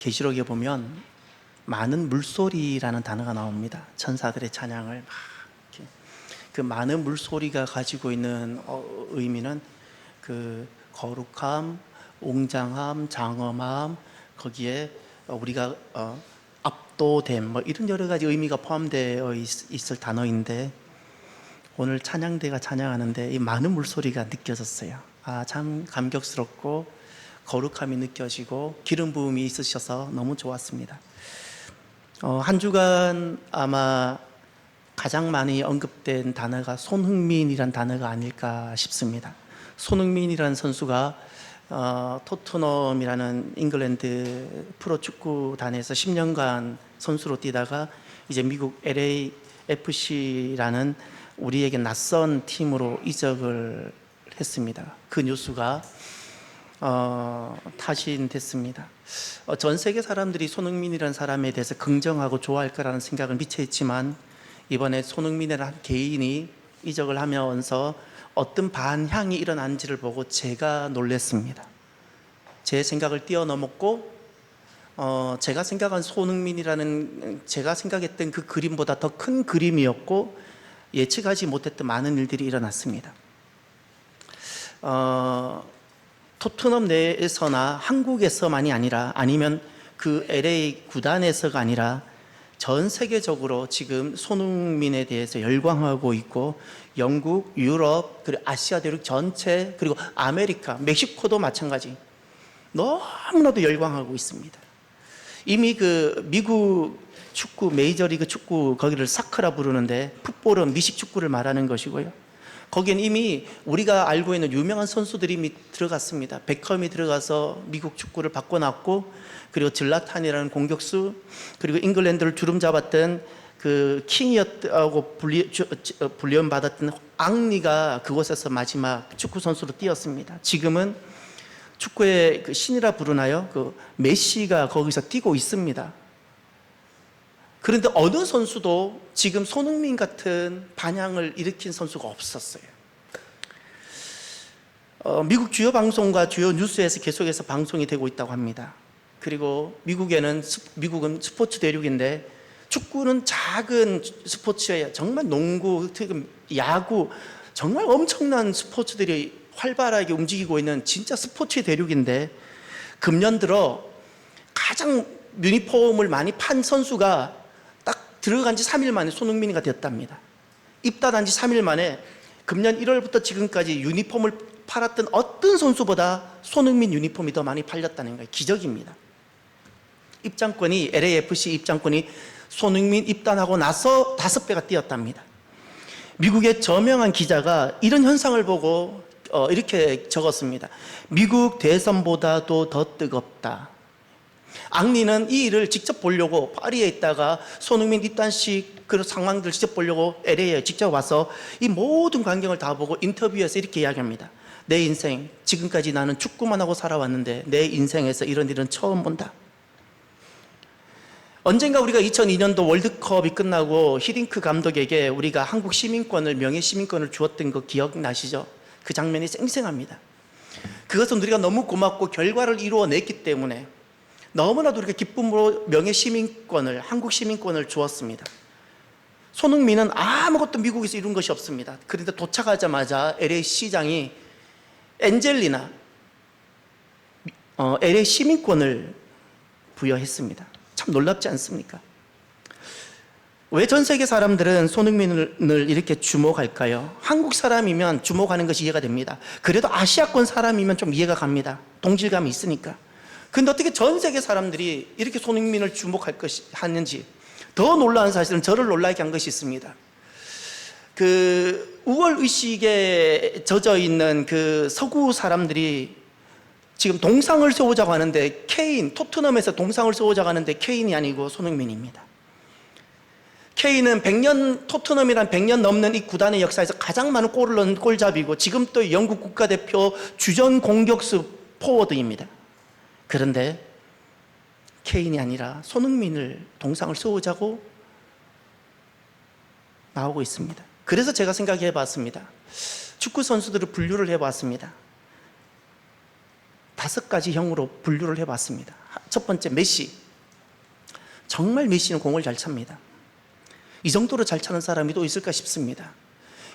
계시록에 보면 많은 물소리라는 단어가 나옵니다. 천사들의 찬양을 막 이렇게. 그 많은 물소리가 가지고 있는 의미는 그 거룩함, 웅장함, 장엄함, 거기에 우리가 압도됨, 뭐 이런 여러 가지 의미가 포함되어 있을 단어인데, 오늘 찬양대가 찬양하는데 이 많은 물소리가 느껴졌어요. 참 감격스럽고 거룩함이 느껴지고 기름 부음이 있으셔서 너무 좋았습니다. 한 주간 아마 가장 많이 언급된 단어가 손흥민이란 단어가 아닐까 싶습니다. 손흥민이라는 선수가 토트넘이라는 잉글랜드 프로축구단에서 10년간 선수로 뛰다가 이제 미국 LAFC라는 우리에게 낯선 팀으로 이적을 했습니다. 그 뉴스가 타진됐습니다. 전 세계 사람들이 손흥민이라는 사람에 대해서 긍정하고 좋아할 거라는 생각을 미처 했지만, 이번에 손흥민이라는 한 개인이 이적을 하면서 어떤 반향이 일어난지를 보고 제가 놀랐습니다. 제 생각을 뛰어넘었고 제가 생각한 손흥민이라는, 제가 생각했던 그 그림보다 더 큰 그림이었고 예측하지 못했던 많은 일들이 일어났습니다. 토트넘 내에서나 한국에서만이 아니라, 아니면 그 LA 구단에서가 아니라 전 세계적으로 지금 손흥민에 대해서 열광하고 있고, 영국, 유럽, 그리고 아시아 대륙 전체, 그리고 아메리카, 멕시코도 마찬가지 너무나도 열광하고 있습니다. 이미 그 미국 축구, 메이저리그 축구, 거기를 사커라 부르는데, 풋볼은 미식 축구를 말하는 것이고요. 거기엔 이미 우리가 알고 있는 유명한 선수들이 이미 들어갔습니다. 베컴이 들어가서 미국 축구를 바꿔놨고, 그리고 질라탄이라는 공격수, 그리고 잉글랜드를 주름잡았던 그 킹이었다고 불리움받았던 앙리가 그곳에서 마지막 축구 선수로 뛰었습니다. 지금은 축구의 그 신이라 부르나요? 그 메시가 거기서 뛰고 있습니다. 그런데 어느 선수도 지금 손흥민 같은 반향을 일으킨 선수가 없었어요. 미국 주요 방송과 주요 뉴스에서 계속해서 방송이 되고 있다고 합니다. 그리고 미국은 스포츠 대륙인데, 축구는 작은 스포츠예요. 정말 농구, 특히 야구, 정말 엄청난 스포츠들이 활발하게 움직이고 있는 진짜 스포츠 대륙인데, 금년 들어 가장 유니폼을 많이 판 선수가 딱 들어간 지 3일 만에 손흥민이가 되었답니다. 입단한 지 3일 만에 금년 1월부터 지금까지 유니폼을 팔았던 어떤 선수보다 손흥민 유니폼이 더 많이 팔렸다는 거예요. 기적입니다. 입장권이, LAFC 입장권이 손흥민 입단하고 나서 5배가 뛰었답니다. 미국의 저명한 기자가 이런 현상을 보고 이렇게 적었습니다. 미국 대선보다도 더 뜨겁다. 앙리는 이 일을 직접 보려고 파리에 있다가 손흥민 입단식 그런 상황들을 직접 보려고 LA에 직접 와서 이 모든 광경을 다 보고 인터뷰에서 이렇게 이야기합니다. 내 인생, 지금까지 나는 축구만 하고 살아왔는데 내 인생에서 이런 일은 처음 본다. 언젠가 우리가 2002년도 월드컵이 끝나고 히딩크 감독에게 우리가 한국 시민권을, 명예 시민권을 주었던 거 기억나시죠? 그 장면이 생생합니다. 그것은 우리가 너무 고맙고 결과를 이루어냈기 때문에 너무나도 우리가 기쁨으로 명예 시민권을, 한국 시민권을 주었습니다. 손흥민은 아무것도 미국에서 이룬 것이 없습니다. 그런데 도착하자마자 LA 시장이 엔젤리나 LA 시민권을 부여했습니다. 참 놀랍지 않습니까? 왜 전 세계 사람들은 손흥민을 이렇게 주목할까요? 한국 사람이면 주목하는 것이 이해가 됩니다. 그래도 아시아권 사람이면 좀 이해가 갑니다. 동질감이 있으니까. 근데 어떻게 전 세계 사람들이 이렇게 손흥민을 하는지, 더 놀라운 사실은 저를 놀라게 한 것이 있습니다. 그 우월의식에 젖어 있는 그 서구 사람들이 지금 동상을 세우자고 하는데, 토트넘에서 동상을 세우자고 하는데 케인이 아니고 손흥민입니다. 케인은 토트넘이란 100년 넘는 이 구단의 역사에서 가장 많은 골을 넣은 골잡이고, 지금 또 영국 국가대표 주전 공격수 포워드입니다. 그런데 케인이 아니라 손흥민을 동상을 세우자고 나오고 있습니다. 그래서 제가 생각해 봤습니다. 축구 선수들을 분류를 해 봤습니다. 5가지 형으로 분류를 해 봤습니다. 첫 번째, 메시. 정말 메시는 공을 잘 찹니다. 이 정도로 잘 차는 사람이 또 있을까 싶습니다.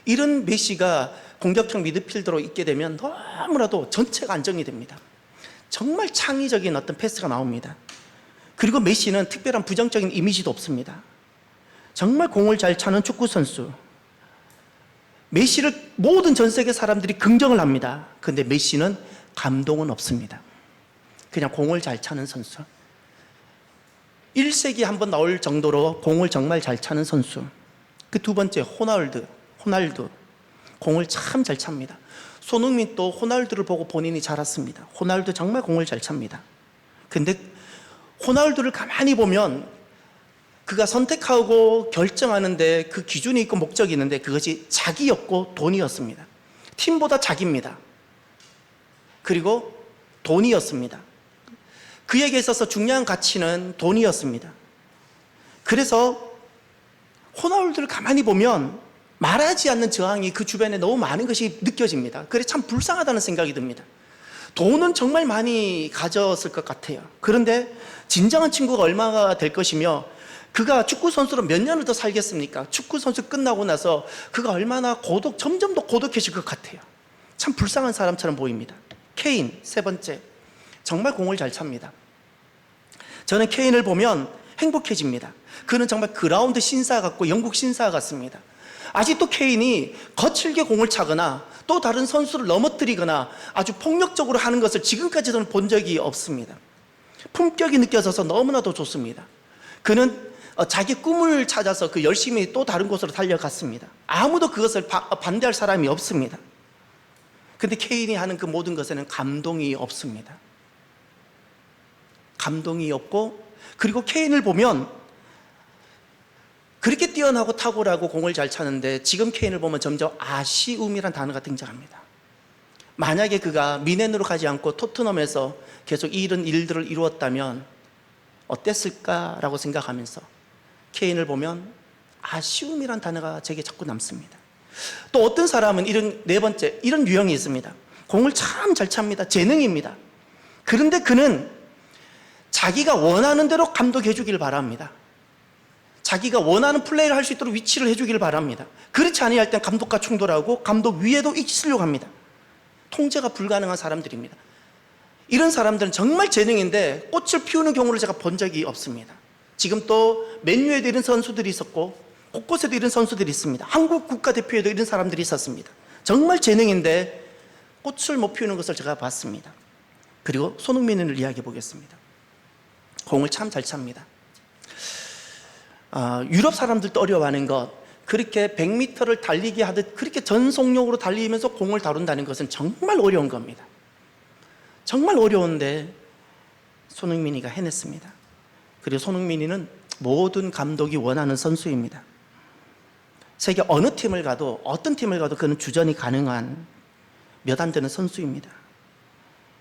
이런 메시가 공격형 미드필더로 있게 되면 너무나도 전체가 안정이 됩니다. 정말 창의적인 어떤 패스가 나옵니다. 그리고 메시는 특별한 부정적인 이미지도 없습니다. 정말 공을 잘 차는 축구 선수. 메시를 모든 전 세계 사람들이 긍정을 합니다. 그런데 메시는 감동은 없습니다. 그냥 공을 잘 차는 선수. 1세기에 한번 나올 정도로 공을 정말 잘 차는 선수. 그 두 번째, 호날두. 공을 참 잘 찹니다. 손흥민 또 호날두를 보고 본인이 자랐습니다. 호날두 정말 공을 잘 찹니다. 근데 호날두를 가만히 보면 그가 선택하고 결정하는데 그 기준이 있고 목적이 있는데 그것이 자기였고 돈이었습니다. 팀보다 자기입니다. 그리고 돈이었습니다. 그에게 있어서 중요한 가치는 돈이었습니다. 그래서 호날두를 가만히 보면 말하지 않는 저항이 그 주변에 너무 많은 것이 느껴집니다. 그래 참 불쌍하다는 생각이 듭니다. 돈은 정말 많이 가졌을 것 같아요. 그런데 진정한 친구가 얼마가 될 것이며 그가 축구 선수로 몇 년을 더 살겠습니까? 축구 선수 끝나고 나서 그가 얼마나 점점 더 고독해질 것 같아요. 참 불쌍한 사람처럼 보입니다. 케인, 세 번째. 정말 공을 잘 찹니다. 저는 케인을 보면 행복해집니다. 그는 정말 그라운드 신사 같고 영국 신사 같습니다. 아직도 케인이 거칠게 공을 차거나 또 다른 선수를 넘어뜨리거나 아주 폭력적으로 하는 것을 지금까지 저는 본 적이 없습니다. 품격이 느껴져서 너무나도 좋습니다. 그는 자기 꿈을 찾아서 그 열심히 또 다른 곳으로 달려갔습니다. 아무도 그것을 반대할 사람이 없습니다. 근데 케인이 하는 그 모든 것에는 감동이 없습니다. 감동이 없고, 그리고 케인을 보면 그렇게 뛰어나고 탁월하고 공을 잘 차는데 지금 케인을 보면 점점 아쉬움이란 단어가 등장합니다. 만약에 그가 미넨으로 가지 않고 토트넘에서 계속 이런 일들을 이루었다면 어땠을까라고 생각하면서 케인을 보면 아쉬움이란 단어가 제게 자꾸 남습니다. 또 어떤 사람은 네 번째, 이런 유형이 있습니다. 공을 참 잘 찹니다. 재능입니다. 그런데 그는 자기가 원하는 대로 감독해 주길 바랍니다. 자기가 원하는 플레이를 할 수 있도록 위치를 해주길 바랍니다. 그렇지 아니할 땐 감독과 충돌하고 감독 위에도 있으려고 합니다. 통제가 불가능한 사람들입니다. 이런 사람들은 정말 재능인데 꽃을 피우는 경우를 제가 본 적이 없습니다. 지금 또 맨유에도 이런 선수들이 있었고 곳곳에도 이런 선수들이 있습니다. 한국 국가대표에도 이런 사람들이 있었습니다. 정말 재능인데 꽃을 못 피우는 것을 제가 봤습니다. 그리고 손흥민을 이야기해 보겠습니다. 공을 참 잘 찹니다. 유럽 사람들도 어려워하는 것, 그렇게 100m를 달리기 하듯 그렇게 전속력으로 달리면서 공을 다룬다는 것은 정말 어려운 겁니다. 정말 어려운데 손흥민이가 해냈습니다. 그리고 손흥민이는 모든 감독이 원하는 선수입니다. 세계 어느 팀을 가도, 어떤 팀을 가도 그는 주전이 가능한 몇 안 되는 선수입니다.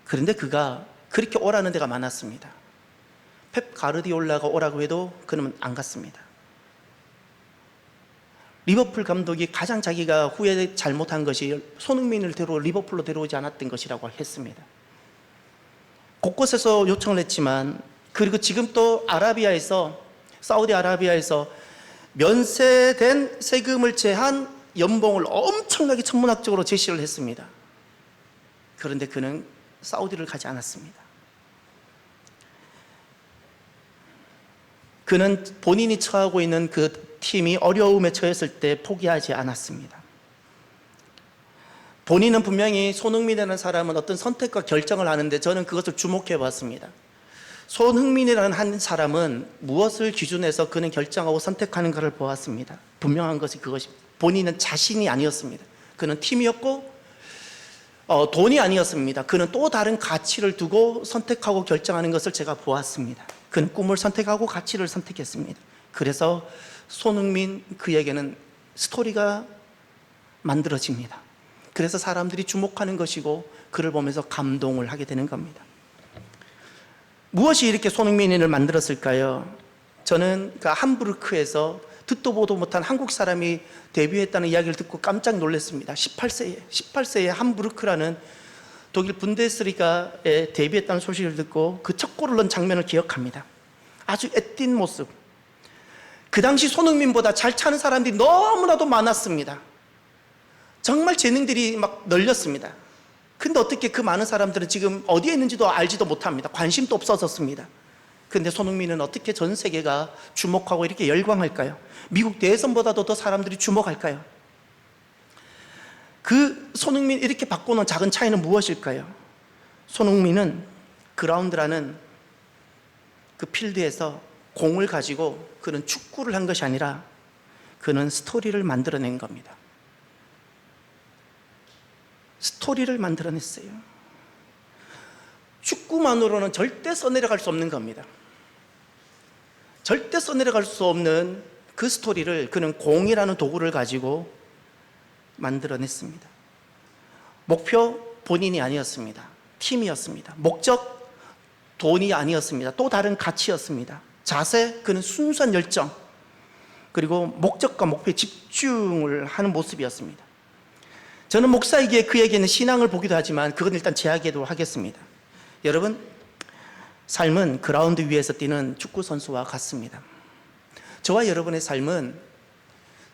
그런데 그가 그렇게 오라는 데가 많았습니다. 펩 가르디올라가 오라고 해도 그는 안 갔습니다. 리버풀 감독이 가장 자기가 후에 잘못한 것이 손흥민을 리버풀로 데려오지 않았던 것이라고 했습니다. 곳곳에서 요청을 했지만, 그리고 지금 또 사우디아라비아에서 면세된 세금을 제한 연봉을 엄청나게 천문학적으로 제시를 했습니다. 그런데 그는 사우디를 가지 않았습니다. 그는 본인이 처하고 있는 그 팀이 어려움에 처했을 때 포기하지 않았습니다. 본인은 분명히 손흥민이라는 사람은 어떤 선택과 결정을 하는데 저는 그것을 주목해 봤습니다. 손흥민이라는 한 사람은 무엇을 기준해서 그는 결정하고 선택하는가를 보았습니다. 분명한 것이 그것이 본인은 자신이 아니었습니다. 그는 팀이었고 돈이 아니었습니다. 그는 또 다른 가치를 두고 선택하고 결정하는 것을 제가 보았습니다. 그는 꿈을 선택하고 가치를 선택했습니다. 그래서 손흥민, 그에게는 스토리가 만들어집니다. 그래서 사람들이 주목하는 것이고 그를 보면서 감동을 하게 되는 겁니다. 무엇이 이렇게 손흥민을 만들었을까요? 저는 그 함부르크에서 듣도 보도 못한 한국 사람이 데뷔했다는 이야기를 듣고 깜짝 놀랐습니다. 18세에 함부르크라는 독일 분데스리가에 데뷔했다는 소식을 듣고 그 첫 골을 넣은 장면을 기억합니다. 아주 애띤 모습. 그 당시 손흥민보다 잘 차는 사람들이 너무나도 많았습니다. 정말 재능들이 막 널렸습니다. 근데 어떻게 그 많은 사람들은 지금 어디에 있는지도 알지도 못합니다. 관심도 없어졌습니다. 근데 손흥민은 어떻게 전 세계가 주목하고 이렇게 열광할까요? 미국 대선보다도 더 사람들이 주목할까요? 그 손흥민 이렇게 바꾸는 작은 차이는 무엇일까요? 손흥민은 그라운드라는 그 필드에서 공을 가지고 그는 축구를 한 것이 아니라 그는 스토리를 만들어낸 겁니다. 스토리를 만들어냈어요. 축구만으로는 절대 써내려갈 수 없는 겁니다. 절대 써내려갈 수 없는 그 스토리를 그는 공이라는 도구를 가지고 만들어냈습니다. 목표 본인이 아니었습니다. 팀이었습니다. 목적 돈이 아니었습니다. 또 다른 가치였습니다. 자세, 그는 순수한 열정, 그리고 목적과 목표에 집중을 하는 모습이었습니다. 저는 목사이기에 그에게는 신앙을 보기도 하지만 그건 일단 제하기도 하겠습니다. 여러분, 삶은 그라운드 위에서 뛰는 축구 선수와 같습니다. 저와 여러분의 삶은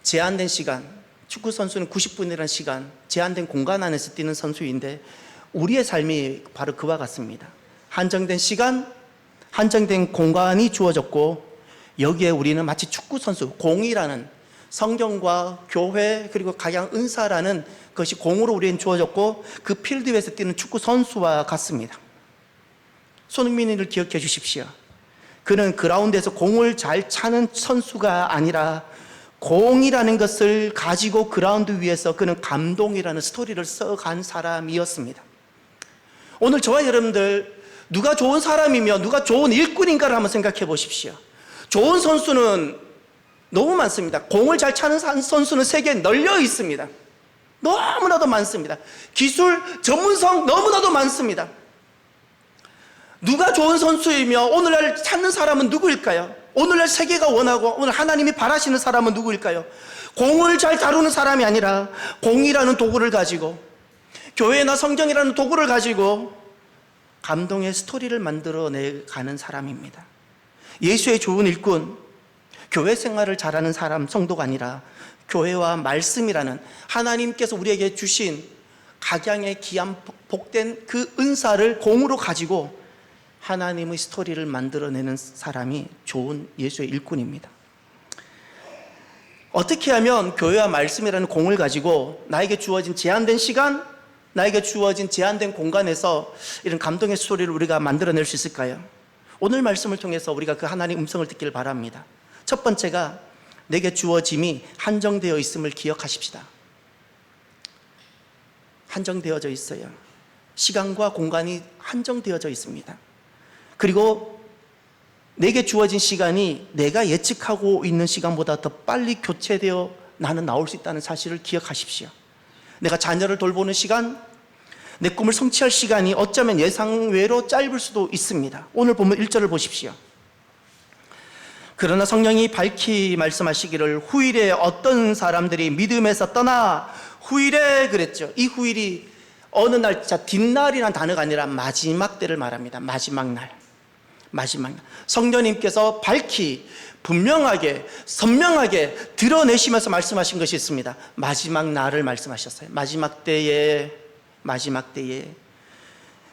제한된 시간, 축구 선수는 90분이라는 시간, 제한된 공간 안에서 뛰는 선수인데 우리의 삶이 바로 그와 같습니다. 한정된 시간, 한정된 공간이 주어졌고 여기에 우리는 마치 축구 선수, 공이라는 성경과 교회 그리고 각양 은사라는 것이 공으로 우리는 주어졌고 그 필드 위에서 뛰는 축구 선수와 같습니다. 손흥민을 기억해 주십시오. 그는 그라운드에서 공을 잘 차는 선수가 아니라 공이라는 것을 가지고 그라운드 위에서 그는 감동이라는 스토리를 써간 사람이었습니다. 오늘 저와 여러분들 누가 좋은 사람이며 누가 좋은 일꾼인가를 한번 생각해 보십시오. 좋은 선수는 너무 많습니다. 공을 잘 차는 선수는 세계에 널려 있습니다. 너무나도 많습니다. 기술, 전문성 너무나도 많습니다. 누가 좋은 선수이며 오늘날 찾는 사람은 누구일까요? 오늘날 세계가 원하고 오늘 하나님이 바라시는 사람은 누구일까요? 공을 잘 다루는 사람이 아니라 공이라는 도구를 가지고 교회나 성경이라는 도구를 가지고 감동의 스토리를 만들어내가는 사람입니다. 예수의 좋은 일꾼, 교회 생활을 잘하는 사람, 성도가 아니라 교회와 말씀이라는 하나님께서 우리에게 주신 각양의 귀한 복된 그 은사를 공으로 가지고 하나님의 스토리를 만들어내는 사람이 좋은 예수의 일꾼입니다. 어떻게 하면 교회와 말씀이라는 공을 가지고 나에게 주어진 제한된 시간, 나에게 주어진 제한된 공간에서 이런 감동의 스토리를 우리가 만들어낼 수 있을까요? 오늘 말씀을 통해서 우리가 그 하나님의 음성을 듣기를 바랍니다. 첫 번째가 내게 주어짐이 한정되어 있음을 기억하십시다. 한정되어져 있어요. 시간과 공간이 한정되어져 있습니다. 그리고 내게 주어진 시간이 내가 예측하고 있는 시간보다 더 빨리 교체되어 나는 나올 수 있다는 사실을 기억하십시오. 내가 자녀를 돌보는 시간, 내 꿈을 성취할 시간이 어쩌면 예상외로 짧을 수도 있습니다. 오늘 보면 1절을 보십시오. 그러나 성령이 밝히 말씀하시기를 후일에 어떤 사람들이 믿음에서 떠나 후일에 그랬죠. 이 후일이 어느 날, 뒷날이라는 단어가 아니라 마지막 때를 말합니다. 마지막 날. 성령님께서 밝히 분명하게 선명하게 드러내시면서 말씀하신 것이 있습니다. 마지막 날을 말씀하셨어요. 마지막 때에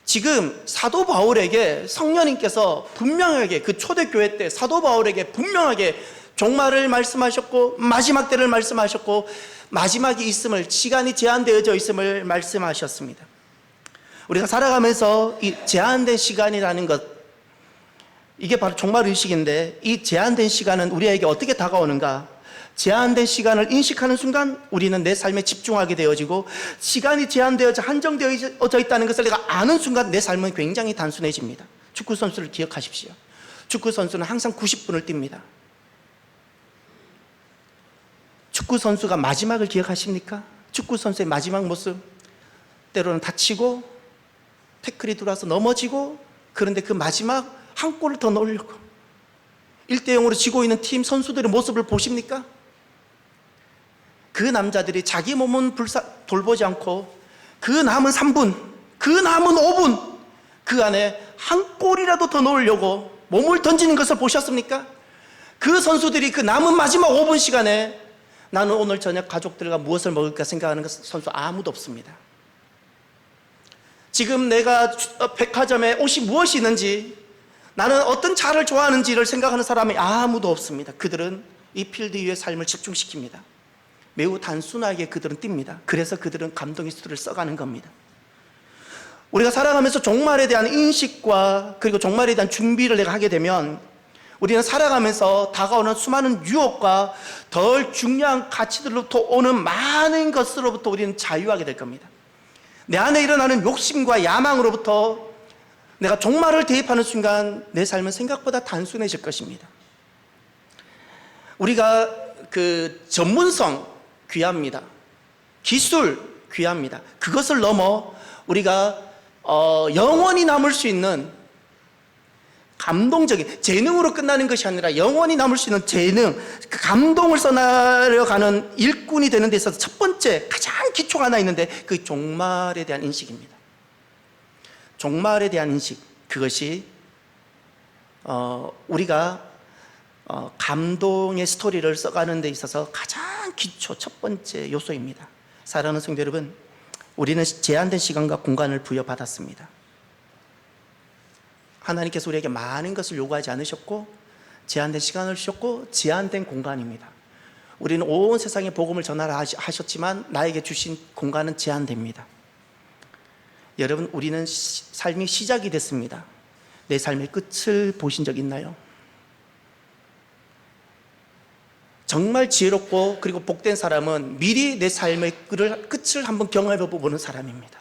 지금 사도 바울에게 성령님께서 분명하게 그 초대교회 때 사도 바울에게 분명하게 종말을 말씀하셨고 마지막 때를 말씀하셨고 마지막이 있음을, 시간이 제한되어져 있음을 말씀하셨습니다. 우리가 살아가면서 이 제한된 시간이라는 것, 이게 바로 종말의식인데 이 제한된 시간은 우리에게 어떻게 다가오는가? 제한된 시간을 인식하는 순간 우리는 내 삶에 집중하게 되어지고 시간이 제한되어져 한정되어져 있다는 것을 내가 아는 순간 내 삶은 굉장히 단순해집니다. 축구선수를 기억하십시오. 축구선수는 항상 90분을 뜁니다. 축구선수가 마지막을 기억하십니까? 축구선수의 마지막 모습, 때로는 다치고 태클이 들어와서 넘어지고, 그런데 그 마지막 한 골을 더 넣으려고 1대0으로 지고 있는 팀 선수들의 모습을 보십니까? 그 남자들이 자기 몸은 돌보지 않고 그 남은 3분, 그 남은 5분 그 안에 한 골이라도 더 넣으려고 몸을 던지는 것을 보셨습니까? 그 선수들이 그 남은 마지막 5분 시간에 나는 오늘 저녁 가족들과 무엇을 먹을까 생각하는 선수 아무도 없습니다. 지금 내가 백화점에 옷이 무엇이 있는지, 나는 어떤 차를 좋아하는지를 생각하는 사람이 아무도 없습니다. 그들은 이 필드 위의 삶을 집중시킵니다. 매우 단순하게 그들은 뜁니다. 그래서 그들은 감동의 수를 써가는 겁니다. 우리가 살아가면서 종말에 대한 인식과 그리고 종말에 대한 준비를 내가 하게 되면 우리는 살아가면서 다가오는 수많은 유혹과 덜 중요한 가치들로부터 오는 많은 것으로부터 우리는 자유하게 될 겁니다. 내 안에 일어나는 욕심과 야망으로부터 내가 종말을 대입하는 순간 내 삶은 생각보다 단순해질 것입니다. 우리가 그 전문성 귀합니다. 기술 귀합니다. 그것을 넘어 우리가 영원히 남을 수 있는 감동적인 재능으로 끝나는 것이 아니라 영원히 남을 수 있는 재능, 그 감동을 써나려가는 일꾼이 되는 데 있어서 첫 번째 가장 기초가 하나 있는데 그 종말에 대한 인식입니다. 종말에 대한 인식, 그것이 우리가 감동의 스토리를 써가는 데 있어서 가장 기초 첫 번째 요소입니다. 사랑하는 성도 여러분, 우리는 제한된 시간과 공간을 부여받았습니다. 하나님께서 우리에게 많은 것을 요구하지 않으셨고 제한된 시간을 주셨고 제한된 공간입니다. 우리는 온 세상에 복음을 전하라 하셨지만 나에게 주신 공간은 제한됩니다. 여러분, 우리는 삶이 시작이 됐습니다. 내 삶의 끝을 보신 적 있나요? 정말 지혜롭고 그리고 복된 사람은 미리 내 삶의 끝을 한번 경험해 보는 사람입니다.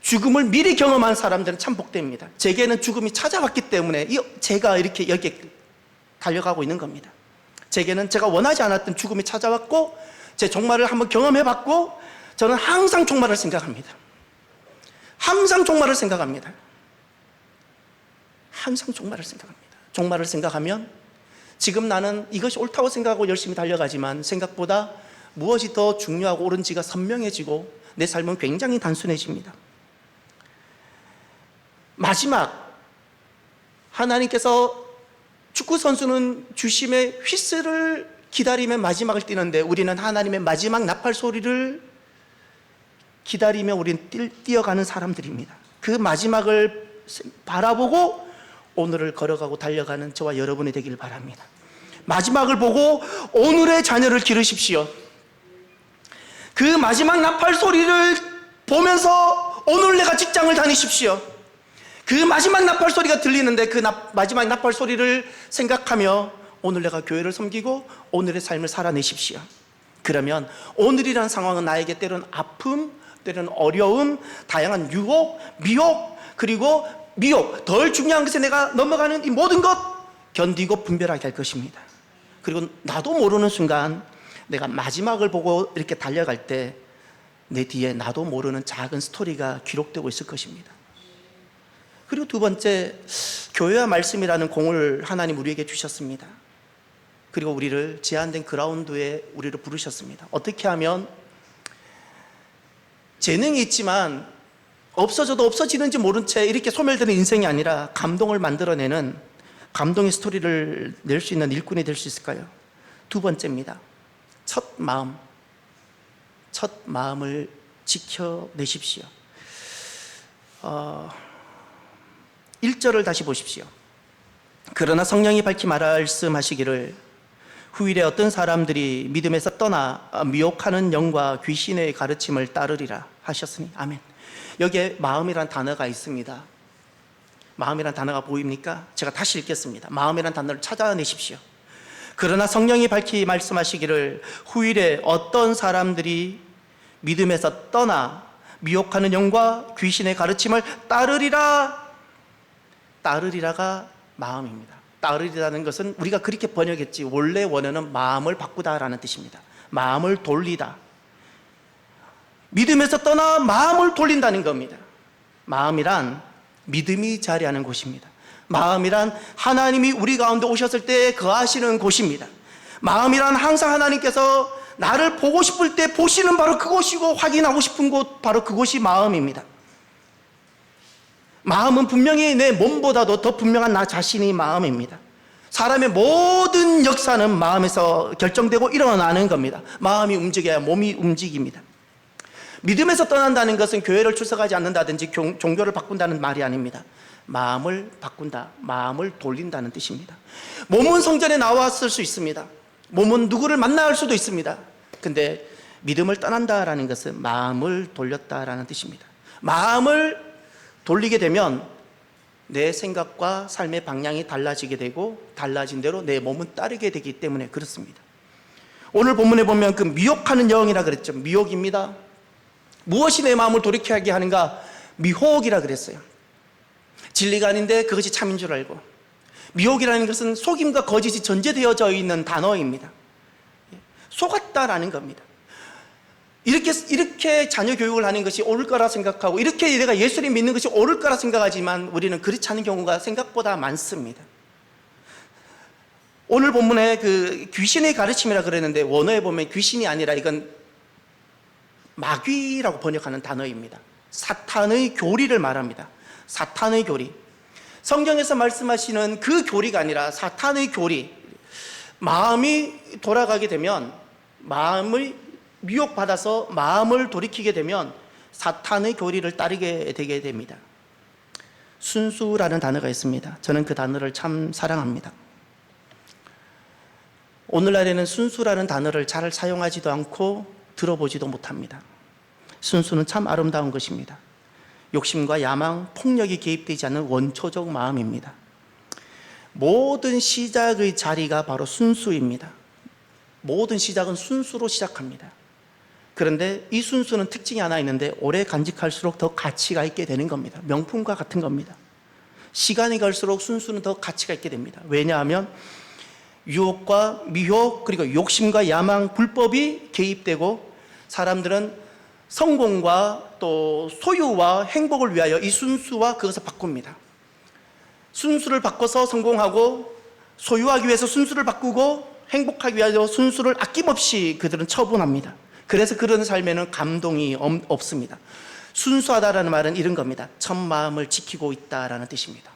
죽음을 미리 경험한 사람들은 참 복됩니다. 제게는 죽음이 찾아왔기 때문에 제가 이렇게 여기에 달려가고 있는 겁니다. 제게는 제가 원하지 않았던 죽음이 찾아왔고 제 종말을 한번 경험해 봤고 저는 항상 종말을 생각합니다. 항상 종말을 생각합니다. 항상 종말을 생각합니다. 종말을 생각하면 지금 나는 이것이 옳다고 생각하고 열심히 달려가지만 생각보다 무엇이 더 중요하고 옳은지가 선명해지고 내 삶은 굉장히 단순해집니다. 마지막, 하나님께서 축구 선수는 주심의 휘슬을 기다리며 마지막을 뛰는데 우리는 하나님의 마지막 나팔 소리를 기다리며 우리는 뛰어가는 사람들입니다. 그 마지막을 바라보고 오늘을 걸어가고 달려가는 저와 여러분이 되기를 바랍니다. 마지막을 보고 오늘의 자녀를 기르십시오. 그 마지막 나팔 소리를 보면서 오늘 내가 직장을 다니십시오. 그 마지막 나팔 소리가 들리는데 그 마지막 나팔 소리를 생각하며 오늘 내가 교회를 섬기고 오늘의 삶을 살아내십시오. 그러면 오늘이라는 상황은 나에게 때로는 아픔, 때로는 어려움, 다양한 유혹, 미혹, 그리고 미혹, 덜 중요한 것에 내가 넘어가는 이 모든 것 견디고 분별하게 될 것입니다. 그리고 나도 모르는 순간 내가 마지막을 보고 이렇게 달려갈 때 내 뒤에 나도 모르는 작은 스토리가 기록되고 있을 것입니다. 그리고 두 번째, 교회와 말씀이라는 공을 하나님 우리에게 주셨습니다. 그리고 우리를 제한된 그라운드에 우리를 부르셨습니다. 어떻게 하면 재능이 있지만 없어져도 없어지는지 모른 채 이렇게 소멸되는 인생이 아니라 감동을 만들어내는 감동의 스토리를 낼 수 있는 일꾼이 될 수 있을까요? 두 번째입니다. 첫 마음을 지켜내십시오. 1절을 다시 보십시오. 그러나 성령이 밝히 말씀하시기를 후일에 어떤 사람들이 믿음에서 떠나 미혹하는 영과 귀신의 가르침을 따르리라 하셨으니 아멘. 여기에 마음이란 단어가 있습니다. 마음이란 단어가 보입니까? 제가 다시 읽겠습니다. 마음이란 단어를 찾아내십시오. 그러나 성령이 밝히 말씀하시기를 후일에 어떤 사람들이 믿음에서 떠나 미혹하는 영과 귀신의 가르침을 따르리라. 따르리라가 마음입니다. 따르리라는 것은 우리가 그렇게 번역했지 원래 원어는 마음을 바꾸다라는 뜻입니다. 마음을 돌리다. 믿음에서 떠나 마음을 돌린다는 겁니다. 마음이란 믿음이 자리하는 곳입니다. 마음이란 하나님이 우리 가운데 오셨을 때 거하시는 곳입니다. 마음이란 항상 하나님께서 나를 보고 싶을 때 보시는 바로 그곳이고 확인하고 싶은 곳 바로 그곳이 마음입니다. 마음은 분명히 내 몸보다도 더 분명한 나 자신이 마음입니다. 사람의 모든 역사는 마음에서 결정되고 일어나는 겁니다. 마음이 움직여야 몸이 움직입니다. 믿음에서 떠난다는 것은 교회를 출석하지 않는다든지 종교를 바꾼다는 말이 아닙니다. 마음을 바꾼다, 마음을 돌린다는 뜻입니다. 몸은 성전에 나왔을 수 있습니다. 몸은 누구를 만날 수도 있습니다. 근데 믿음을 떠난다라는 것은 마음을 돌렸다라는 뜻입니다. 마음을 돌리게 되면 내 생각과 삶의 방향이 달라지게 되고 달라진 대로 내 몸은 따르게 되기 때문에 그렇습니다. 오늘 본문에 보면 그 미혹하는 영이라 그랬죠. 미혹입니다. 무엇이 내 마음을 돌이켜게 하는가? 미혹이라 그랬어요. 진리가 아닌데 그것이 참인 줄 알고. 미혹이라는 것은 속임과 거짓이 전제되어져 있는 단어입니다. 속았다라는 겁니다. 이렇게 자녀 교육을 하는 것이 옳을 거라 생각하고, 이렇게 내가 예수를 믿는 것이 옳을 거라 생각하지만 우리는 그렇지 않은 경우가 생각보다 많습니다. 오늘 본문에 그 귀신의 가르침이라 그랬는데 원어에 보면 귀신이 아니라 이건 마귀라고 번역하는 단어입니다. 사탄의 교리를 말합니다. 사탄의 교리. 성경에서 말씀하시는 그 교리가 아니라 사탄의 교리. 마음이 돌아가게 되면, 마음을 미혹받아서 마음을 돌이키게 되면 사탄의 교리를 따르게 되게 됩니다. 순수라는 단어가 있습니다. 저는 그 단어를 참 사랑합니다. 오늘날에는 순수라는 단어를 잘 사용하지도 않고 들어보지도 못합니다. 순수는 참 아름다운 것입니다. 욕심과 야망, 폭력이 개입되지 않는 원초적 마음입니다. 모든 시작의 자리가 바로 순수입니다. 모든 시작은 순수로 시작합니다. 그런데 이 순수는 특징이 하나 있는데 오래 간직할수록 더 가치가 있게 되는 겁니다. 명품과 같은 겁니다. 시간이 갈수록 순수는 더 가치가 있게 됩니다. 왜냐하면 유혹과 미혹, 그리고 욕심과 야망, 불법이 개입되고 사람들은 성공과 또 소유와 행복을 위하여 이 순수와 그것을 바꿉니다. 순수를 바꿔서 성공하고, 소유하기 위해서 순수를 바꾸고, 행복하기 위하여 순수를 아낌없이 그들은 처분합니다. 그래서 그런 삶에는 감동이 없습니다. 순수하다라는 말은 이런 겁니다. 첫 마음을 지키고 있다라는 뜻입니다.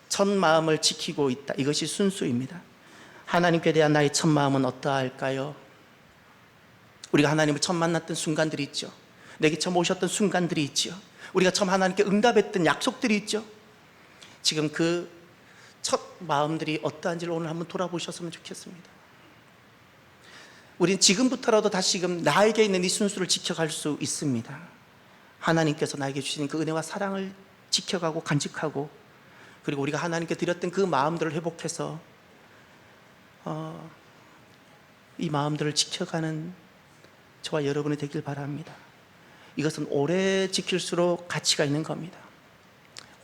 첫 마음을 지키고 있다. 이것이 순수입니다. 하나님께 대한 나의 첫 마음은 어떠할까요? 우리가 하나님을 처음 만났던 순간들이 있죠. 내게 처음 오셨던 순간들이 있죠. 우리가 처음 하나님께 응답했던 약속들이 있죠. 지금 그 첫 마음들이 어떠한지를 오늘 한번 돌아보셨으면 좋겠습니다. 우린 지금부터라도 다시금 나에게 있는 이 순수를 지켜갈 수 있습니다. 하나님께서 나에게 주신 그 은혜와 사랑을 지켜가고 간직하고, 그리고 우리가 하나님께 드렸던 그 마음들을 회복해서 이 마음들을 지켜가는 저와 여러분이 되길 바랍니다. 이것은 오래 지킬수록 가치가 있는 겁니다.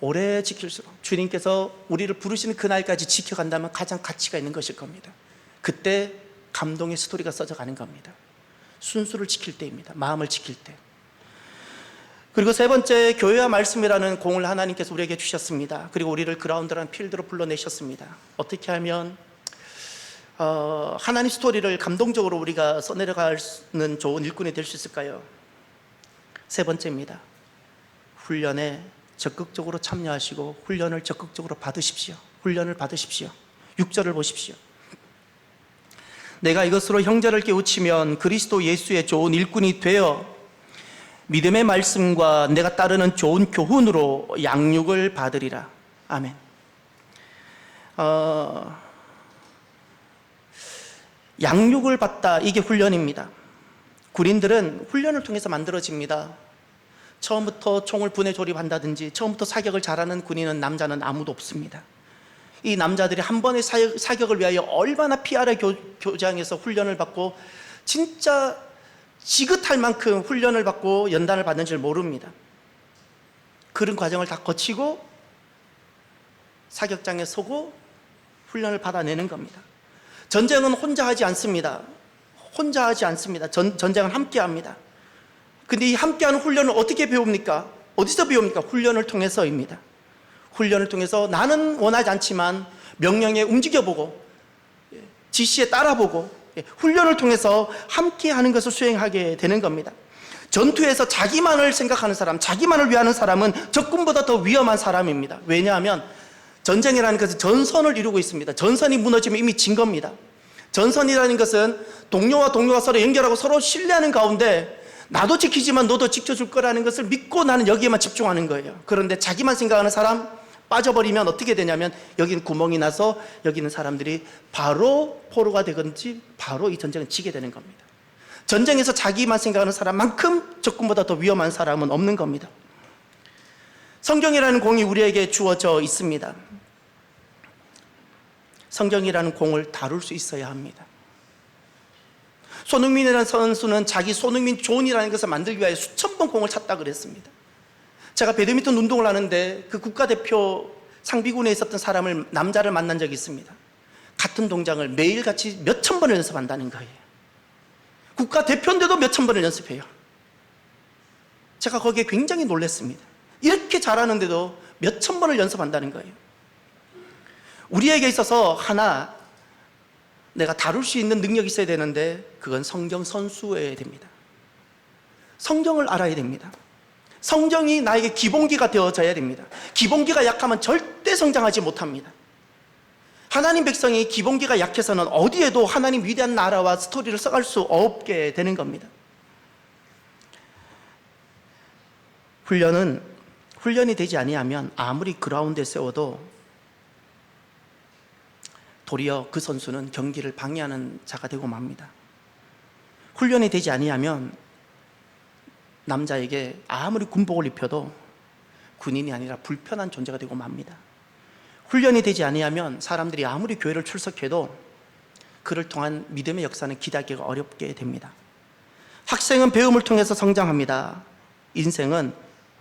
오래 지킬수록 주님께서 우리를 부르시는 그날까지 지켜간다면 가장 가치가 있는 것일 겁니다. 그때 감동의 스토리가 써져가는 겁니다. 순수를 지킬 때입니다. 마음을 지킬 때. 그리고 세 번째, 교회와 말씀이라는 공을 하나님께서 우리에게 주셨습니다. 그리고 우리를 그라운드라는 필드로 불러내셨습니다. 어떻게 하면 하나님 스토리를 감동적으로 우리가 써내려가는 좋은 일꾼이 될 수 있을까요? 세 번째입니다. 훈련에 적극적으로 참여하시고 훈련을 적극적으로 받으십시오. 훈련을 받으십시오. 6절을 보십시오. 내가 이것으로 형제를 깨우치면 그리스도 예수의 좋은 일꾼이 되어 믿음의 말씀과 내가 따르는 좋은 교훈으로 양육을 받으리라. 아멘. 양육을 받다, 이게 훈련입니다. 군인들은 훈련을 통해서 만들어집니다. 처음부터 총을 분해 조립한다든지 처음부터 사격을 잘하는 군인은, 남자는 아무도 없습니다. 이 남자들이 한 번의 사격을 위하여 얼마나 피아래 교장에서 훈련을 받고 진짜 지긋할 만큼 훈련을 받고 연단을 받는지를 모릅니다. 그런 과정을 다 거치고 사격장에 서고 훈련을 받아내는 겁니다. 전쟁은 혼자 하지 않습니다. 혼자 하지 않습니다. 전쟁은 함께 합니다. 근데 이 함께하는 훈련을 어떻게 배웁니까? 어디서 배웁니까? 훈련을 통해서입니다. 훈련을 통해서 나는 원하지 않지만 명령에 움직여보고 지시에 따라보고 훈련을 통해서 함께하는 것을 수행하게 되는 겁니다. 전투에서 자기만을 생각하는 사람, 자기만을 위하는 사람은 적군보다 더 위험한 사람입니다. 왜냐하면 전쟁이라는 것은 전선을 이루고 있습니다. 전선이 무너지면 이미 진 겁니다. 전선이라는 것은 동료와 동료가 서로 연결하고 서로 신뢰하는 가운데 나도 지키지만 너도 지켜줄 거라는 것을 믿고 나는 여기에만 집중하는 거예요. 그런데 자기만 생각하는 사람 빠져버리면 어떻게 되냐면 여기는 구멍이 나서 여기 있는 사람들이 바로 포로가 되든지 바로 이 전쟁은 지게 되는 겁니다. 전쟁에서 자기만 생각하는 사람만큼 적군보다 더 위험한 사람은 없는 겁니다. 성경이라는 공이 우리에게 주어져 있습니다. 성경이라는 공을 다룰 수 있어야 합니다. 손흥민이라는 선수는 자기 손흥민 존이라는 것을 만들기 위해 수천 번 공을 찼다 그랬습니다. 제가 배드민턴 운동을 하는데 그 국가대표 상비군에 있었던 사람을, 남자를 만난 적이 있습니다. 같은 동작을 매일같이 몇천 번을 연습한다는 거예요. 국가대표인데도 몇천 번을 연습해요. 제가 거기에 굉장히 놀랐습니다. 이렇게 잘하는데도 몇천 번을 연습한다는 거예요. 우리에게 있어서 하나 내가 다룰 수 있는 능력이 있어야 되는데 그건 성경 선수여야 됩니다. 성경을 알아야 됩니다. 성경이 나에게 기본기가 되어져야 됩니다. 기본기가 약하면 절대 성장하지 못합니다. 하나님 백성이 기본기가 약해서는 어디에도 하나님 위대한 나라와 스토리를 써갈 수 없게 되는 겁니다. 훈련이 되지 아니하면 아무리 그라운드에 세워도 도리어 그 선수는 경기를 방해하는 자가 되고 맙니다. 훈련이 되지 아니하면 남자에게 아무리 군복을 입혀도 군인이 아니라 불편한 존재가 되고 맙니다. 훈련이 되지 아니하면 사람들이 아무리 교회를 출석해도 그를 통한 믿음의 역사는 기대하기가 어렵게 됩니다. 학생은 배움을 통해서 성장합니다. 인생은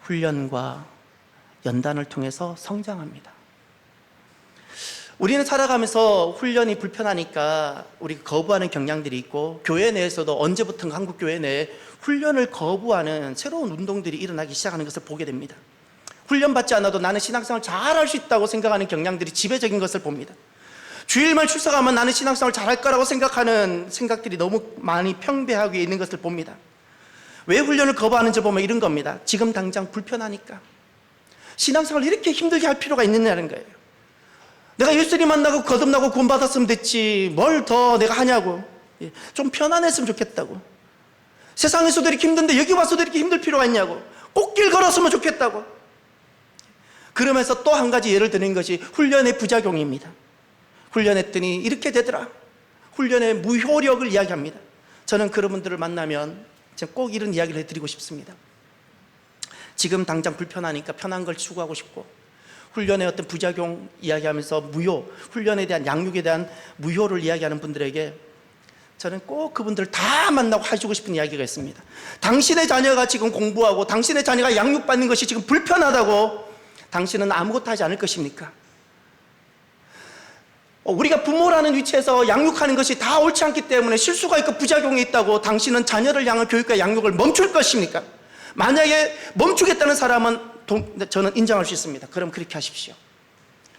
훈련과 연단을 통해서 성장합니다. 우리는 살아가면서 훈련이 불편하니까 우리가 거부하는 경향들이 있고, 교회 내에서도 언제부턴가 한국 교회 내에 훈련을 거부하는 새로운 운동들이 일어나기 시작하는 것을 보게 됩니다. 훈련받지 않아도 나는 신앙생활 잘할 수 있다고 생각하는 경향들이 지배적인 것을 봅니다. 주일만 출석하면 나는 신앙생활 잘할 거라고 생각하는 생각들이 너무 많이 평배하게 있는 것을 봅니다. 왜 훈련을 거부하는지 보면 이런 겁니다. 지금 당장 불편하니까. 신앙생활을 이렇게 힘들게 할 필요가 있느냐는 거예요. 내가 예수님 만나고 거듭나고 구원받았으면 됐지 뭘 더 내가 하냐고. 좀 편안했으면 좋겠다고. 세상에서도 이렇게 힘든데 여기 와서도 이렇게 힘들 필요가 있냐고. 꽃길 걸었으면 좋겠다고. 그러면서 또 한 가지 예를 드는 것이 훈련의 부작용입니다. 훈련했더니 이렇게 되더라. 훈련의 무효력을 이야기합니다. 저는 그런 분들을 만나면 꼭 이런 이야기를 해드리고 싶습니다. 지금 당장 불편하니까 편한 걸 추구하고 싶고, 훈련의 어떤 부작용 이야기하면서 무효, 훈련에 대한 양육에 대한 무효를 이야기하는 분들에게 저는 꼭 그분들을 다 만나고 해주고 싶은 이야기가 있습니다. 당신의 자녀가 지금 공부하고 당신의 자녀가 양육받는 것이 지금 불편하다고 당신은 아무것도 하지 않을 것입니까? 우리가 부모라는 위치에서 양육하는 것이 다 옳지 않기 때문에 실수가 있고 부작용이 있다고 당신은 자녀를 향한 교육과 양육을 멈출 것입니까? 만약에 멈추겠다는 사람은 저는 인정할 수 있습니다. 그럼 그렇게 하십시오.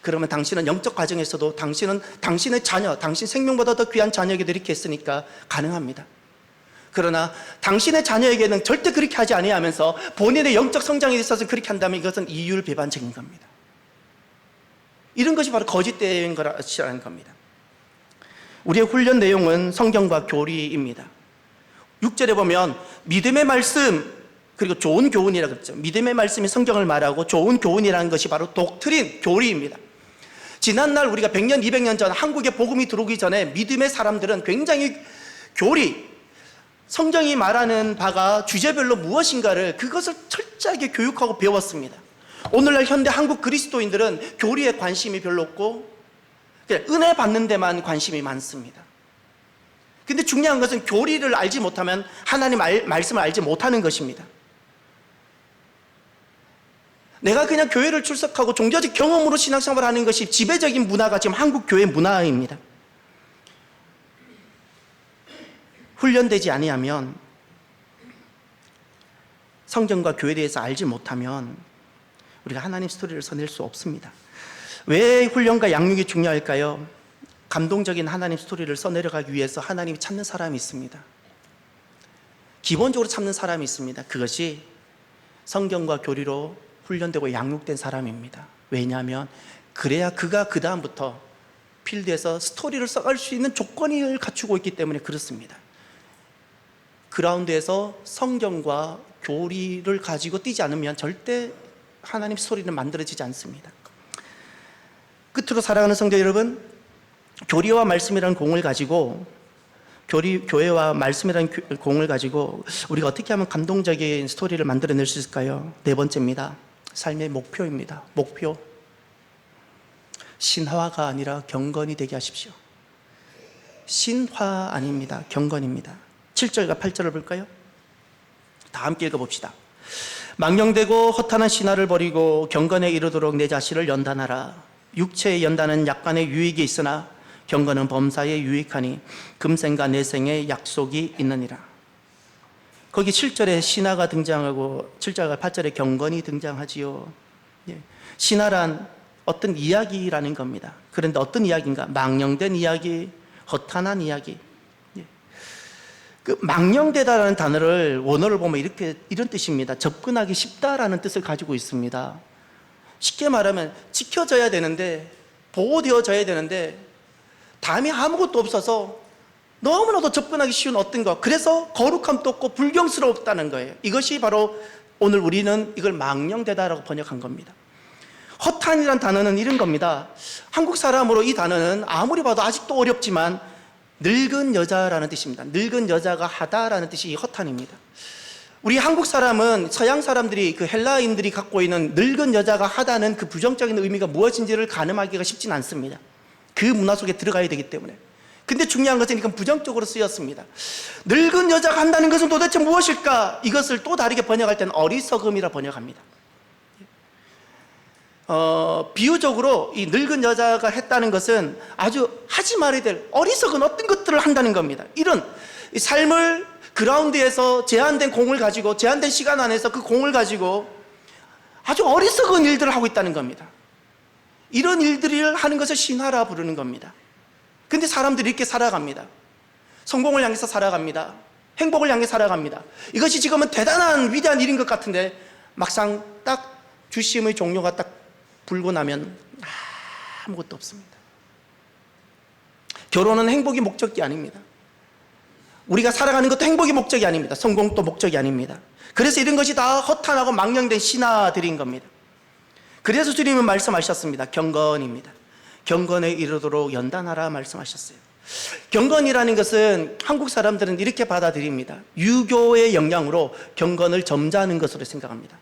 그러면 당신은 영적 과정에서도 당신은 당신의 자녀, 당신 생명보다 더 귀한 자녀에게도 이렇게 했으니까 가능합니다. 그러나 당신의 자녀에게는 절대 그렇게 하지 아니하면서 본인의 영적 성장에 있어서 그렇게 한다면 이것은 이율배반적인 겁니다. 이런 것이 바로 거짓된 것이라는 겁니다. 우리의 훈련 내용은 성경과 교리입니다. 6절에 보면 믿음의 말씀, 그리고 좋은 교훈이라고 그랬죠. 믿음의 말씀이 성경을 말하고 좋은 교훈이라는 것이 바로 독트린, 교리입니다. 지난날 우리가 100년, 200년 전 한국에 복음이 들어오기 전에 믿음의 사람들은 굉장히 교리, 성경이 말하는 바가 주제별로 무엇인가를 그것을 철저하게 교육하고 배웠습니다. 오늘날 현대 한국 그리스도인들은 교리에 관심이 별로 없고 그냥 은혜 받는 데만 관심이 많습니다. 근데 중요한 것은 교리를 알지 못하면 하나님 말씀을 알지 못하는 것입니다. 내가 그냥 교회를 출석하고 종교적 경험으로 신앙생활을 하는 것이 지배적인 문화가 지금 한국 교회 문화입니다. 훈련되지 아니하면, 성경과 교회에 대해서 알지 못하면 우리가 하나님 스토리를 써낼 수 없습니다. 왜 훈련과 양육이 중요할까요? 감동적인 하나님 스토리를 써내려가기 위해서 하나님이 찾는 사람이 있습니다. 기본적으로 참는 사람이 있습니다. 그것이 성경과 교리로 훈련되고 양육된 사람입니다. 왜냐하면 그래야 그가 그 다음부터 필드에서 스토리를 써갈 수 있는 조건을 갖추고 있기 때문에 그렇습니다. 그라운드에서 성경과 교리를 가지고 뛰지 않으면 절대 하나님 스토리는 만들어지지 않습니다. 끝으로 사랑하는 성도 여러분, 교리와 말씀이라는 공을 가지고 교회와 말씀이라는 공을 가지고 우리가 어떻게 하면 감동적인 스토리를 만들어낼 수 있을까요? 네 번째입니다. 삶의 목표입니다. 목표. 신화가 아니라 경건이 되게 하십시오. 신화 아닙니다. 경건입니다. 7절과 8절을 볼까요? 다 함께 읽어봅시다. 망령되고 허탄한 신화를 버리고 경건에 이르도록 내 자신을 연단하라. 육체의 연단은 약간의 유익이 있으나 경건은 범사에 유익하니 금생과 내생에 약속이 있느니라. 거기 7절에 신화가 등장하고 7절과 8절에 경건이 등장하지요. 신화란 어떤 이야기라는 겁니다. 그런데 어떤 이야기인가? 망령된 이야기, 허탄한 이야기. 그 망령되다라는 단어를 원어를 보면 이런 뜻입니다. 접근하기 쉽다라는 뜻을 가지고 있습니다. 쉽게 말하면 지켜져야 되는데, 보호되어져야 되는데 담이 아무것도 없어서 너무나도 접근하기 쉬운 어떤 것, 그래서 거룩함도 없고 불경스럽다는 거예요. 이것이 바로 오늘 우리는 이걸 망령되다라고 번역한 겁니다. 허탄이란 단어는 이런 겁니다. 한국 사람으로 이 단어는 아무리 봐도 아직도 어렵지만 늙은 여자라는 뜻입니다. 늙은 여자가 하다라는 뜻이 이 허탄입니다. 우리 한국 사람은 서양 사람들이 그 헬라인들이 갖고 있는 늙은 여자가 하다는 그 부정적인 의미가 무엇인지를 가늠하기가 쉽진 않습니다. 그 문화 속에 들어가야 되기 때문에. 근데 중요한 것은 이건 부정적으로 쓰였습니다. 늙은 여자가 한다는 것은 도대체 무엇일까? 이것을 또 다르게 번역할 때는 어리석음이라 번역합니다. 비유적으로 이 늙은 여자가 했다는 것은 아주 하지 말아야 될 어리석은 어떤 것들을 한다는 겁니다. 이런 삶을 그라운드에서 제한된 공을 가지고, 제한된 시간 안에서 그 공을 가지고 아주 어리석은 일들을 하고 있다는 겁니다. 이런 일들을 하는 것을 신화라 부르는 겁니다. 근데 사람들이 이렇게 살아갑니다. 성공을 향해서 살아갑니다. 행복을 향해 살아갑니다. 이것이 지금은 대단한 위대한 일인 것 같은데 막상 딱 주심의 종료가 딱 불고 나면 아무것도 없습니다. 결혼은 행복이 목적이 아닙니다. 우리가 살아가는 것도 행복이 목적이 아닙니다. 성공도 목적이 아닙니다. 그래서 이런 것이 다 허탄하고 망령된 신화들인 겁니다. 그래서 주님은 말씀하셨습니다. 경건입니다. 경건에 이르도록 연단하라 말씀하셨어요. 경건이라는 것은 한국 사람들은 이렇게 받아들입니다. 유교의 영향으로 경건을 점잖은 것으로 생각합니다.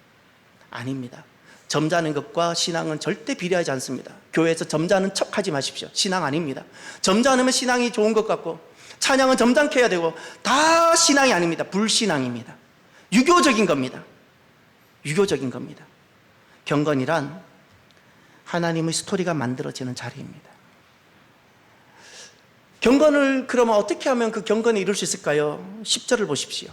아닙니다. 점잖은 것과 신앙은 절대 비례하지 않습니다. 교회에서 점잖은 척 하지 마십시오. 신앙 아닙니다. 점잖으면 신앙이 좋은 것 같고 찬양은 점잖게 해야 되고 다 신앙이 아닙니다. 불신앙입니다. 유교적인 겁니다. 유교적인 겁니다. 경건이란 하나님의 스토리가 만들어지는 자리입니다. 경건을 그러면 어떻게 하면 그 경건에 이룰 수 있을까요? 10절을 보십시오.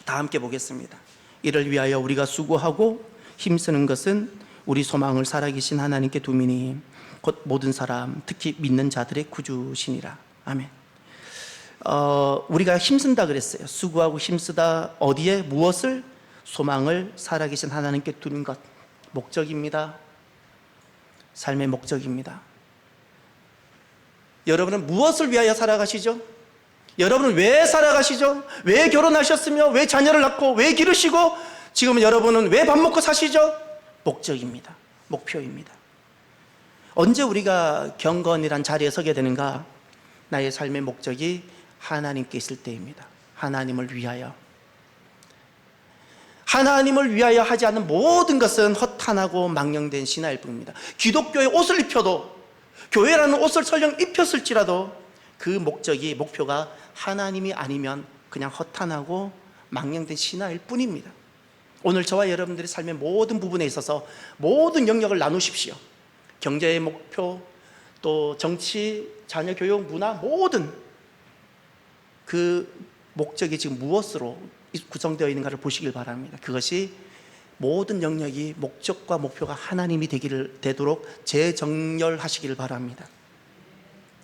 다 함께 보겠습니다. 이를 위하여 우리가 수고하고 힘쓰는 것은 우리 소망을 살아계신 하나님께 두미니 곧 모든 사람 특히 믿는 자들의 구주시니라. 아멘. 우리가 힘쓴다 그랬어요. 수고하고 힘쓰다 어디에 무엇을? 소망을 살아계신 하나님께 두는 것. 목적입니다. 삶의 목적입니다. 여러분은 무엇을 위하여 살아가시죠? 여러분은 왜 살아가시죠? 왜 결혼하셨으며 왜 자녀를 낳고 왜 기르시고 지금 여러분은 왜 밥 먹고 사시죠? 목적입니다. 목표입니다. 언제 우리가 경건이란 자리에 서게 되는가? 나의 삶의 목적이 하나님께 있을 때입니다. 하나님을 위하여. 하나님을 위하여 하지 않는 모든 것은 허탄하고 망령된 신화일 뿐입니다. 기독교의 옷을 입혀도, 교회라는 옷을 설령 입혔을지라도 그 목표가 하나님이 아니면 그냥 허탄하고 망령된 신화일 뿐입니다. 오늘 저와 여러분들의 삶의 모든 부분에 있어서 모든 영역을 나누십시오. 경제의 목표, 또 정치, 자녀 교육, 문화, 모든 그 목적이 지금 무엇으로 구성되어 있는가를 보시길 바랍니다. 그것이 모든 영역이 목적과 목표가 하나님이 되도록 재정렬하시길 바랍니다.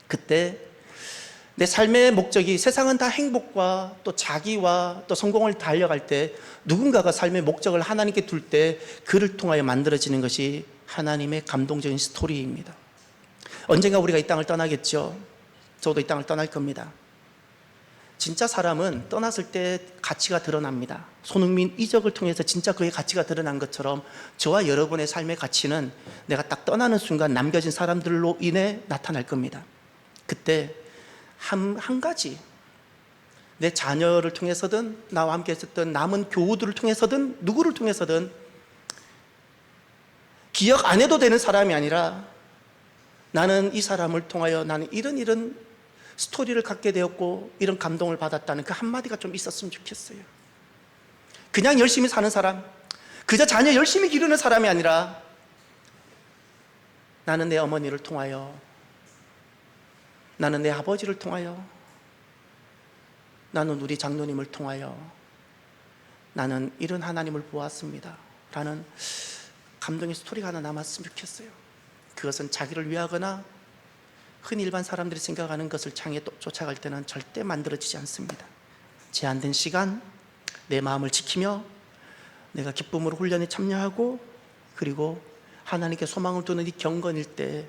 그때 내 삶의 목적이 세상은 다 행복과 또 자기와 또 성공을 달려갈 때 누군가가 삶의 목적을 하나님께 둘 때 그를 통하여 만들어지는 것이 하나님의 감동적인 스토리입니다. 언젠가 우리가 이 땅을 떠나겠죠. 저도 이 땅을 떠날 겁니다. 진짜 사람은 떠났을 때 가치가 드러납니다. 손흥민 이적을 통해서 진짜 그의 가치가 드러난 것처럼 저와 여러분의 삶의 가치는 내가 딱 떠나는 순간 남겨진 사람들로 인해 나타날 겁니다. 그때 한 가지, 내 자녀를 통해서든 나와 함께 있었던 남은 교우들을 통해서든 누구를 통해서든 기억 안 해도 되는 사람이 아니라 나는 이 사람을 통하여 나는 이런 스토리를 갖게 되었고 이런 감동을 받았다는 그 한마디가 좀 있었으면 좋겠어요. 그냥 열심히 사는 사람, 그저 자녀 열심히 기르는 사람이 아니라 나는 내 어머니를 통하여, 나는 내 아버지를 통하여, 나는 우리 장로님을 통하여 나는 이런 하나님을 보았습니다 라는 감동의 스토리가 하나 남았으면 좋겠어요. 그것은 자기를 위하거나 흔히 일반 사람들이 생각하는 것을 향해 쫓아갈 때는 절대 만들어지지 않습니다. 제한된 시간 내 마음을 지키며 내가 기쁨으로 훈련에 참여하고 그리고 하나님께 소망을 두는 이 경건일 때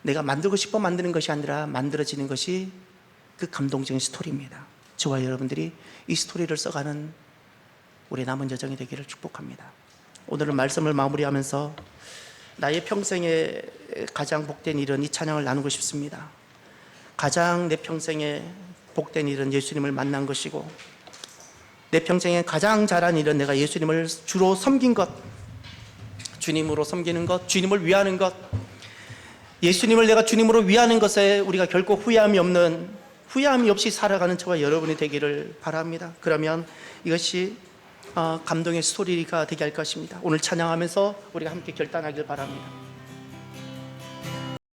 내가 만들고 싶어 만드는 것이 아니라 만들어지는 것이 그 감동적인 스토리입니다. 저와 여러분들이 이 스토리를 써가는 우리 남은 여정이 되기를 축복합니다. 오늘은 말씀을 마무리하면서 나의 평생에 가장 복된 일은 이 찬양을 나누고 싶습니다. 가장 내 평생에 복된 일은 예수님을 만난 것이고 내 평생에 가장 잘한 일은 내가 예수님을 주로 섬긴 것, 주님으로 섬기는 것, 주님을 위하는 것, 예수님을 내가 주님으로 위하는 것에 우리가 결코 후회함이 없이 살아가는 저와 여러분이 되기를 바랍니다. 그러면 이것이 감동의 스토리가 되게 할 것입니다. 오늘 찬양하면서 우리가 함께 결단하길 바랍니다.